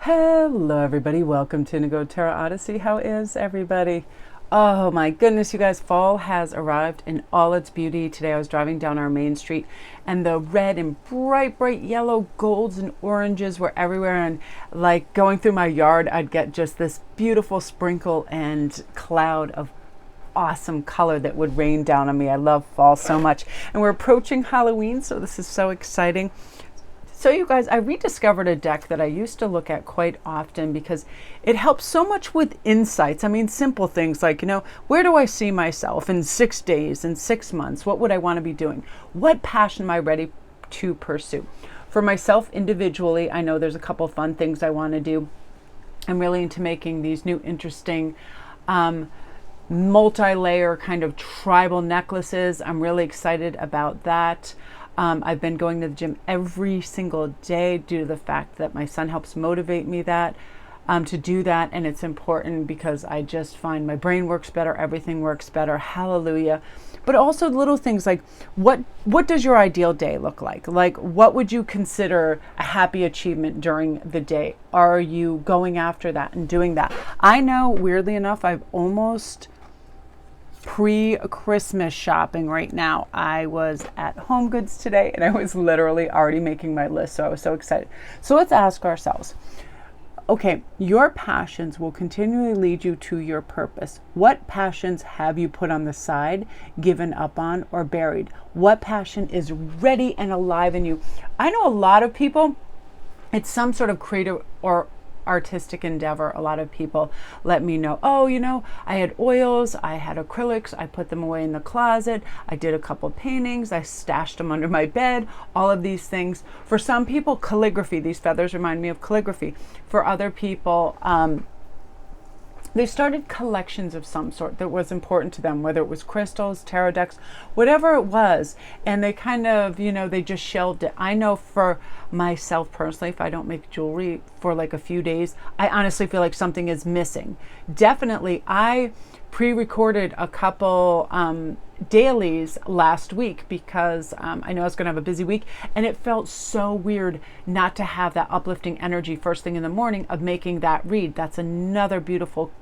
Hello everybody, welcome to Indigo Terra Odyssey. How is everybody? Oh my goodness, you guys, fall has arrived in all its beauty. Today I was driving down our main street and the red and bright yellow golds and oranges were everywhere, and like going through my yard I'd get just this beautiful sprinkle and cloud of awesome color that would rain down on me. I love fall so much, and we're approaching Halloween, so this is so exciting. So you guys, I rediscovered a deck that I used to look at quite often because it helps so much with insights. I mean, simple things like, where do I see myself in 6 days, in 6 months? What would I want to be doing? What passion am I ready to pursue? For myself individually, I know there's a couple fun things I want to do. I'm really into making these new interesting multi-layer kind of tribal necklaces. I'm really excited about that. I've been going to the gym every single day due to the fact that my son helps motivate me to do that. And it's important because I just find my brain works better. Everything works better. Hallelujah. But also little things like what does your ideal day look like? Like, what would you consider a happy achievement during the day? Are you going after that and doing that? I know, weirdly enough, I've almost pre-Christmas shopping right now. I was at Home Goods today and I was literally already making my list, so I was so excited. So let's ask ourselves, okay, your passions will continually lead you to your purpose. What passions have you put on the side, given up on, or buried? What passion is ready and alive in you? I know a lot of people, it's some sort of creative or artistic endeavor. A lot of people let me know, I had oils, I had acrylics, I put them away in the closet, I did a couple paintings, I stashed them under my bed, all of these things. For some people, calligraphy, these feathers remind me of calligraphy. For other people, they started collections of some sort that was important to them, whether it was crystals, tarot decks, whatever it was, and they kind of, they just shelved it. I know for myself personally, if I don't make jewelry for like a few days, I honestly feel like something is missing. Definitely, I pre-recorded a couple dailies last week because I know I was going to have a busy week, and it felt so weird not to have that uplifting energy first thing in the morning of making that read. That's another beautiful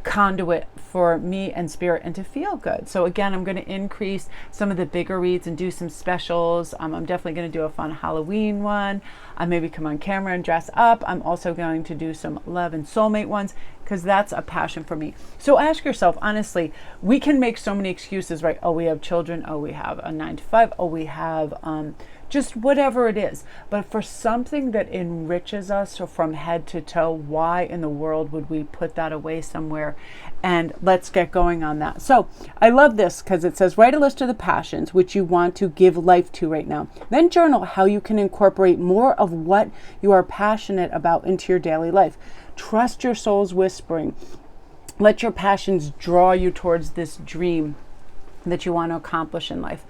conduit for me and spirit and to feel good. So again, I'm going to increase some of the bigger reads and do some specials. I'm definitely going to do a fun Halloween one. I maybe come on camera and dress up. I'm also going to do some love and soulmate ones because that's a passion for me. So ask yourself, honestly, we can make so many excuses, right? Oh, we have children. Oh, we have a 9 to 5. Oh, we have just whatever it is. But for something that enriches us from head to toe, why in the world would we put that away somewhere? And let's get going on that. So I love this because it says, write a list of the passions which you want to give life to right now. Then journal how you can incorporate more of what you are passionate about into your daily life. Trust your soul's whispering. Let your passions draw you towards this dream that you want to accomplish in life.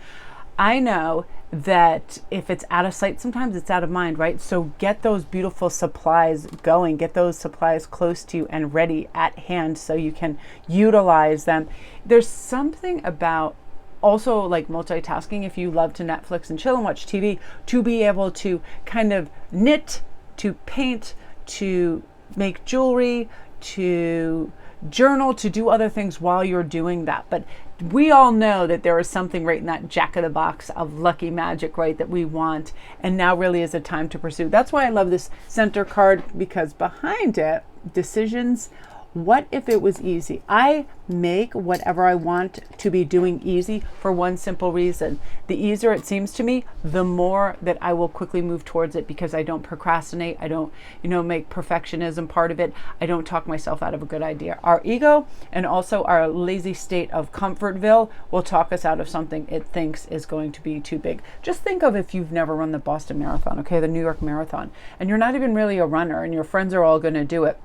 I know that if it's out of sight, sometimes it's out of mind, right? So get those beautiful supplies going, get those supplies close to you and ready at hand so you can utilize them. There's something about also like multitasking, if you love to Netflix and chill and watch TV, to be able to kind of knit, to paint, to make jewelry, to journal, to do other things while you're doing that. But we all know that there is something right in that jack of the box of lucky magic, right, that we want, and now really is a time to pursue. That's why I love this center card, because behind it, decisions. What if it was easy? I make whatever I want to be doing easy for one simple reason. The easier it seems to me, the more that I will quickly move towards it, because I don't procrastinate. I don't, make perfectionism part of it. I don't talk myself out of a good idea. Our ego and also our lazy state of comfortville will talk us out of something it thinks is going to be too big. Just think of if you've never run the Boston Marathon, okay, the New York Marathon, and you're not even really a runner and your friends are all going to do it.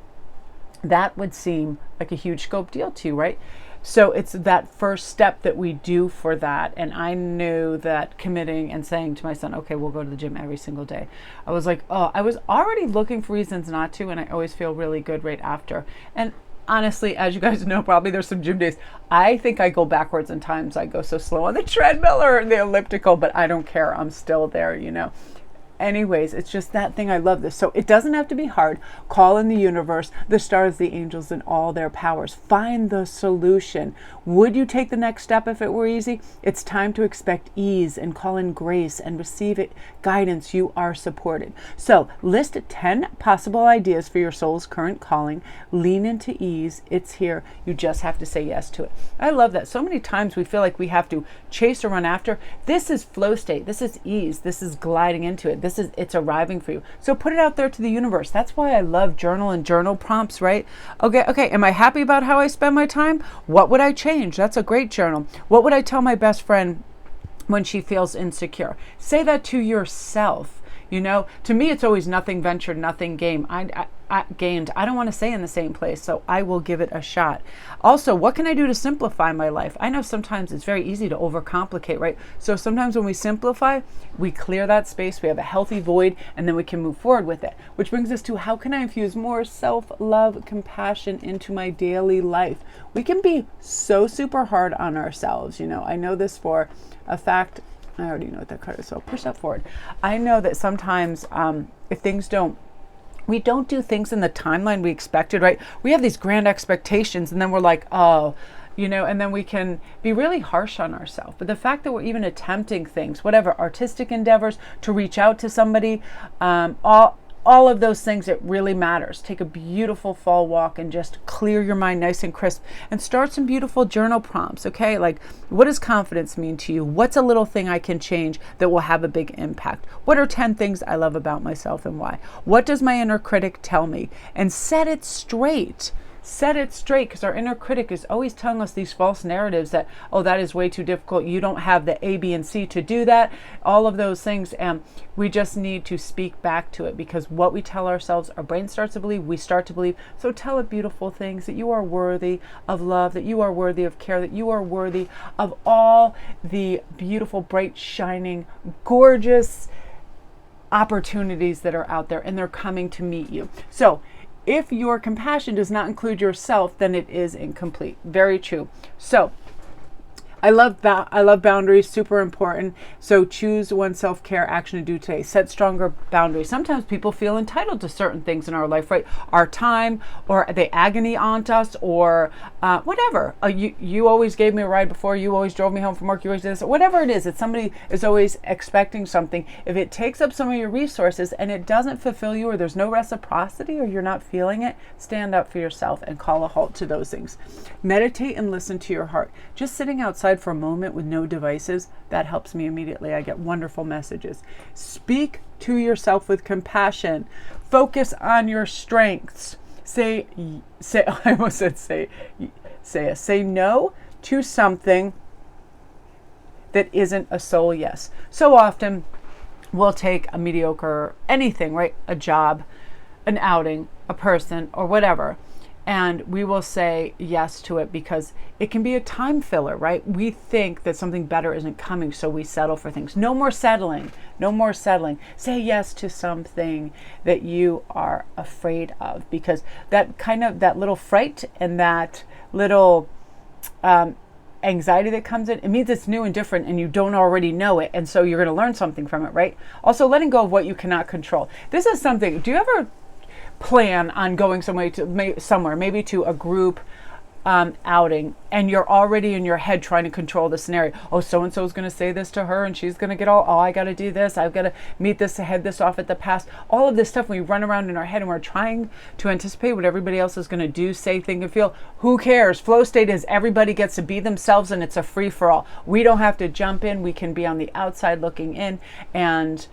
That would seem like a huge scope deal to you, right? So it's that first step that we do for that. And I knew that committing and saying to my son, okay, we'll go to the gym every single day. I was like, I was already looking for reasons not to, and I always feel really good right after. And honestly, as you guys know, probably there's some gym days. I think I go backwards in times. I go so slow on the treadmill or the elliptical, but I don't care. I'm still there, anyways, it's just that thing. I love this. So it doesn't have to be hard. Call in the universe, the stars, the angels, and all their powers. Find the solution. Would you take the next step if it were easy? It's time to expect ease and call in grace and receive it guidance. You are supported. So list 10 possible ideas for your soul's current calling. Lean into ease. It's here. You just have to say yes to it. I love that. So many times we feel like we have to chase or run after. This is flow state. This is ease. This is gliding into it. It's arriving for you. So put it out there to the universe. That's why I love journal and journal prompts, right? Okay. Am I happy about how I spend my time? What would I change? That's a great journal. What would I tell my best friend when she feels insecure? Say that to yourself. To me, it's always nothing ventured, nothing gained. Gained. I don't want to stay in the same place, so I will give it a shot. Also, what can I do to simplify my life? I know sometimes it's very easy to overcomplicate, right? So sometimes when we simplify, we clear that space, we have a healthy void, and then we can move forward with it. Which brings us to, how can I infuse more self-love, compassion into my daily life? We can be so super hard on ourselves. I know this for a fact. I already know what that card is, so I'll push that forward. I know that sometimes if we don't do things in the timeline we expected, right? We have these grand expectations, and then we're like, oh, and then we can be really harsh on ourselves. But the fact that we're even attempting things, whatever, artistic endeavors, to reach out to somebody, all of those things, it really matters. Take a beautiful fall walk and just clear your mind nice and crisp, and start some beautiful journal prompts, okay? Like, what does confidence mean to you? What's a little thing I can change that will have a big impact? What are 10 things I love about myself and why? What does my inner critic tell me? And set it straight. Set it straight, because our inner critic is always telling us these false narratives that, oh, that is way too difficult. You don't have the A, B, and C to do that. All of those things. And we just need to speak back to it, because what we tell ourselves, our brain starts to believe, we start to believe. So tell it beautiful things, that you are worthy of love, that you are worthy of care, that you are worthy of all the beautiful, bright, shining, gorgeous opportunities that are out there, and they're coming to meet you. So if your compassion does not include yourself, then it is incomplete. Very true. So I love boundaries, super important. So choose one self-care action to do today. Set stronger boundaries. Sometimes people feel entitled to certain things in our life, right? Our time, or the agony on us, or whatever. You always gave me a ride before. You always drove me home from work. You always did this. Whatever it is, it's somebody is always expecting something. If it takes up some of your resources and it doesn't fulfill you, or there's no reciprocity, or you're not feeling it, stand up for yourself and call a halt to those things. Meditate and listen to your heart. Just sitting outside for a moment with no devices, that helps me immediately. I get wonderful messages. Speak to yourself with compassion. Focus on your strengths. Say no to something that isn't a soul yes. So often we'll take a mediocre anything, right? A job, an outing, a person, or whatever, and we will say yes to it because it can be a time filler, right? We think that something better isn't coming, so we settle for things. No more settling. No more settling. Say yes to something that you are afraid of, because that little fright and that little anxiety that comes in, it means it's new and different and you don't already know it, and so you're going to learn something from it, right? Also, letting go of what you cannot control. This is something, do you ever plan on going somewhere, maybe to a group outing, and you're already in your head trying to control the scenario? Oh, so-and-so is going to say this to her, and she's going to get I got to do this, I've got to meet this, head this off at the pass. All of this stuff, we run around in our head and we're trying to anticipate what everybody else is going to do, say, think, and feel. Who cares? Flow state is everybody gets to be themselves, and it's a free-for-all. We don't have to jump in. We can be on the outside looking in and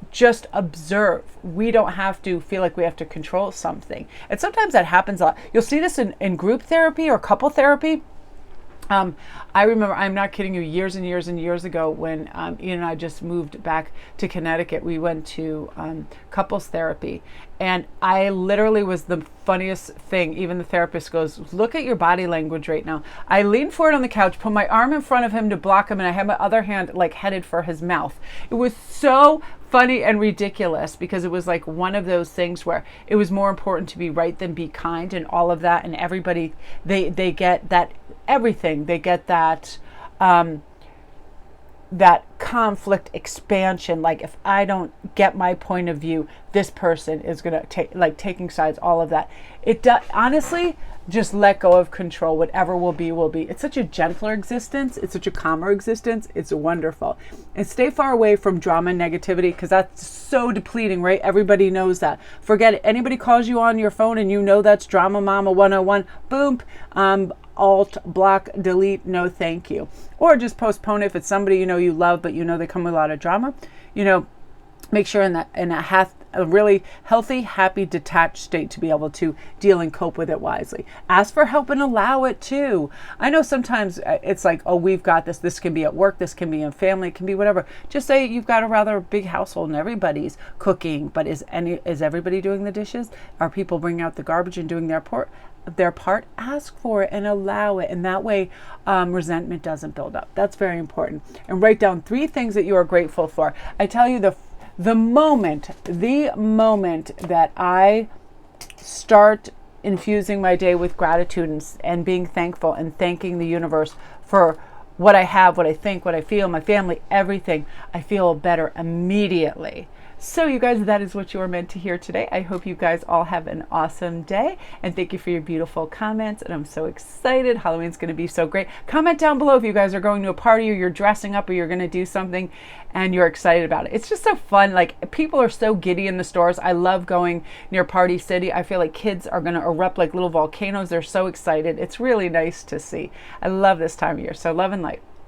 just observe. We don't have to feel like we have to control something. And sometimes that happens a lot. You'll see this in group therapy or couple therapy. I remember, I'm not kidding you, years and years and years ago when Ian and I just moved back to Connecticut, we went to couples therapy, and I literally was the funniest thing. Even the therapist goes, look at your body language right now. I leaned forward on the couch, put my arm in front of him to block him, and I had my other hand like headed for his mouth. It was so funny and ridiculous, because it was like one of those things where it was more important to be right than be kind, and all of that, and everybody, they get that everything, they get that that conflict expansion, like if I don't get my point of view, this person is going to take, like taking sides, all of that. It does, honestly, just let go of control. Whatever will be, will be. It's such a gentler existence. It's such a calmer existence. It's wonderful. And stay far away from drama and negativity, because that's so depleting, right? Everybody knows that. Forget it. Anybody calls you on your phone and you know that's Drama Mama 101, boom, alt, block, delete, no thank you. Or just postpone it if it's somebody you know you love, but you know they come with a lot of drama. Make sure in a really healthy, happy, detached state to be able to deal and cope with it wisely. Ask for help and allow it too. I know sometimes it's like, oh, we've got this. This can be at work. This can be in family. It can be whatever. Just say you've got a rather big household and everybody's cooking, but is everybody doing the dishes? Are people bringing out the garbage and doing their part? Ask for it and allow it, and that way resentment doesn't build up. That's very important. And write down 3 things that you are grateful for. I tell you, the moment that I start infusing my day with gratitude and being thankful and thanking the universe for what I have, what I think, what I feel, my family, everything, I feel better immediately. So you guys, that is what you were meant to hear today. I hope you guys all have an awesome day, and thank you for your beautiful comments. And I'm so excited. Halloween's going to be so great. Comment down below if you guys are going to a party, or you're dressing up, or you're going to do something and you're excited about it. It's just so fun. Like, people are so giddy in the stores. I love going near Party City. I feel like kids are going to erupt like little volcanoes. They're so excited. It's really nice to see. I love this time of year. So love and light.